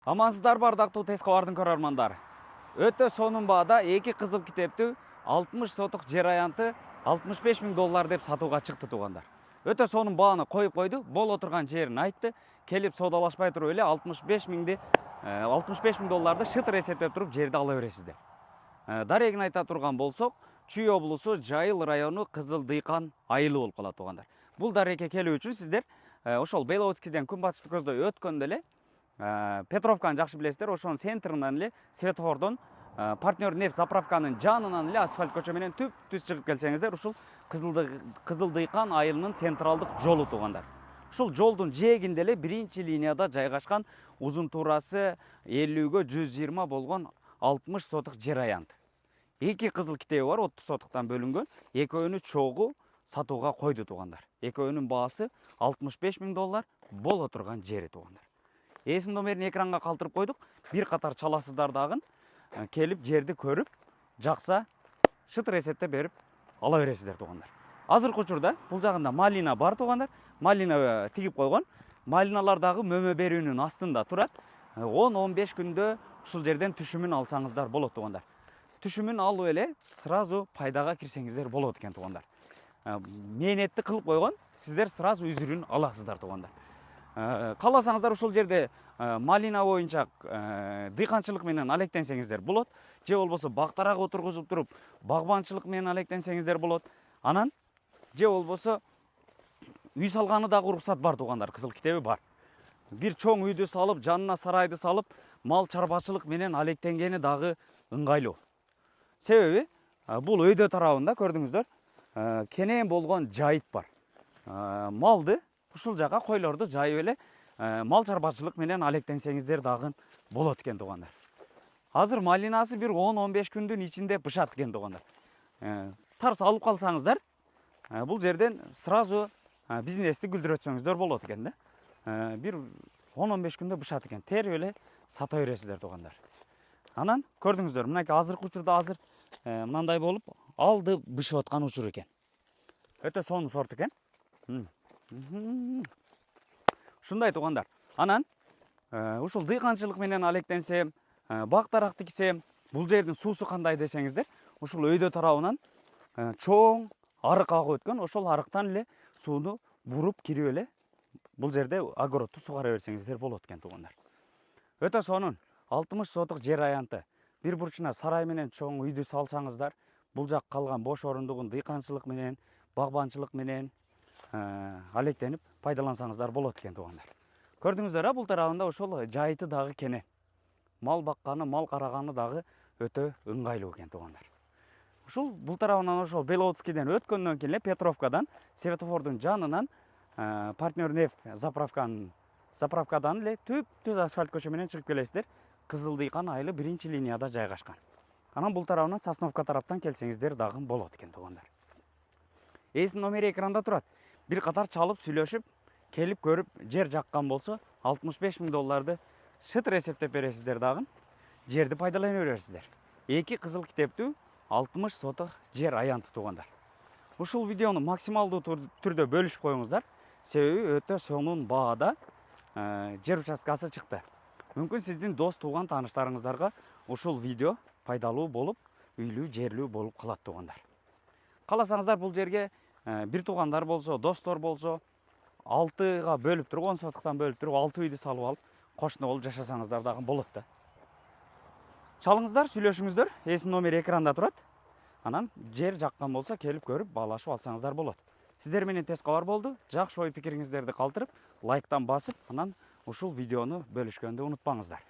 Амансыздар бардактуу тез кабардын көрөрмандары. Өтө сонун баада эки кызыл китептүү 60 сотук жер аянты 65 000 доллар деп сатууга чыкты туугандар. Өтө сонун бааны коюп койду, боло турган жерин айтты. Келип соодалашпай туруп эле 65 000 долларды шытыр эсептеп туруп жерди ала бересиздер. Дарегин айта турган болсок, Чүй облусу Жайыл району Кызыл Дыйкан айылы болуп калат туугандар. Бул дарекке келүү үчүн сиздер ошол Беловодскийден күнбатышты көздөй өткөндө эле Петровканы жакшы билесиздер, ошонун центринен эле светофордон партнер нефть заправканын жанынан эле асфальт көчө менен түп түз чыгып келсеңиздер, ушул Кызыл Дыйкан айылынын централдык жолу туугандар. Ушул жолдун жээгинде эле биринчи линияда жайгашкан узун туурасы 50-ге 120 болгон 60 сотук жер аянты. Эки кызыл китеби бар, 30 сотуктан бөлүнгөн. Экөөнү чогуу сатууга койду туугандар. Экөөнүн баасы 65 000 доллар боло турган жери туугандар. Эсин номерин экранга калтырып койдук. Бир катар чаласыздар дагы келип жерди көрүп, жакса шытыр эсептеп берип ала бересиздер туугандар. Азыркы учурда бул жагында малина бар туугандар. Малина тигип койгон. Малиналар дагы мөмө берүүнүн астында турат. 10-15 күндө ушул жерден түшүмүн алсаңыздар болот туугандар. Түшүмүн алып эле сразу пайдага кирсеңиздер болот экен туугандар. Мээнетти кылып койгон, сиздер сразу үзүрүн аласыздар туугандар. Кааласаңыздар ушул жерде малина боюнча дыйканчылык менен алектенсеңиздер болот, же болбосо бактарак отургузуп туруп багбанчылык менен алектенсеңиздер болот. Анан же болбосо үй салганы дагы уруксат бар туугандар, кызыл китеби бар. Бир чоң үйдү салып, жанына сарайды салып, мал чарбачылык менен алектенгени дагы ыңгайлуу. Себеби бул өйдө тарабында көрдүңүздөр, кенен болгон жайыт бар. Малды ушул жака койлорду жайып эле мал чарбачылык менен алектенсеңиздер дагы болот экен туугандар. Азыр малинасы бир 10-15 күндүн ичинде бышат экен туугандар. Тарс алып калсаңыздар, бул жерден сразу бизнести гүлдүрөтсөңүздөр болот экен да. Бир 10-15 күндө бышат экен. Терип эле сата бересиздер туугандар. Анан көрдүңүздөр, мынакей азыркы учурда азыр мындай болуп алды бышып аткан учур экен. Өтө сонун сорт экен. Ушундай туугандар. Анан ушул дыйканчылык менен алектенсем, бактарак тиксем, бул жердин суусу кандай десеңиздер, ушул өйдө тарабынан чоң арык агып өткөн, ошол арыктан эле сууну буруп кирип эле бул жерде огородду сугара берсеңиздер болот экен туугандар. Өтө сонун 60 сотук жер аянты. Бир бурчуна сарай менен чоң үйдү салсаңыздар, бул жак калган бош орундугун дыйканчылык менен, багбанчылык менен алектенип пайдалансаңыздар болот экен туугандар. Көрдүңүздөр, бул тарабында ошол жайыты дагы кенен. Мал бакканы, мал караганы дагы өтө ыңгайлуу экен туугандар. Ушул бул тарабынан ошол Беловодскийден өткөндөн кийин эле Петровкадан, светофордун жанынан партнер нефть заправкадан эле түп түз асфальт көчө менен чыгып келесиздер. Кызыл Дыйкан айылы биринчи линияда жайгашкан. Анан бул тарабынан Сосновка тараптан келсеңиздер дагы болот экен туугандар. Эсин номери экранда турат. Бир катар чалып сүйлөшүп, келип көрүп жер жаккан болсо 65 000 долларды шытыр эсептеп бересиздер дагы. Жерди пайдалана бересиздер. Эки кызыл китептүү 60 сотук жер аянты туугандар. Ушул видеону максималдуу түрдө бөлүшүп коюңуздар. Себеби өтө сонун баада жер участкасы чыкты. Мүмкүн сиздин дос тууган тааныштарыңыздарга ушул видео пайдалуу болуп, үйлүү, жерлүү болуп калат туугандар. Кааласаңыздар бул жерге бир туугандар болсо, достор болсо, 6га бөлүп туруп, 10 сотуктан бөлүп туруп, 6 үйдү салып алып, кошуна болуп жашасаңыздар дагы болот да. Чалыңыздар, сүйлөшүңүздөр, эсин номери экранда турат. Анан жер жаккан болсо келип көрүп, баалашып алсаңыздар болот. Сиздер менен тез кабар болду. Жакшы ой пикириңиздерди калтырып, лайктан басып, анан ушул видеону бөлүшкөндү унутпаңыздар.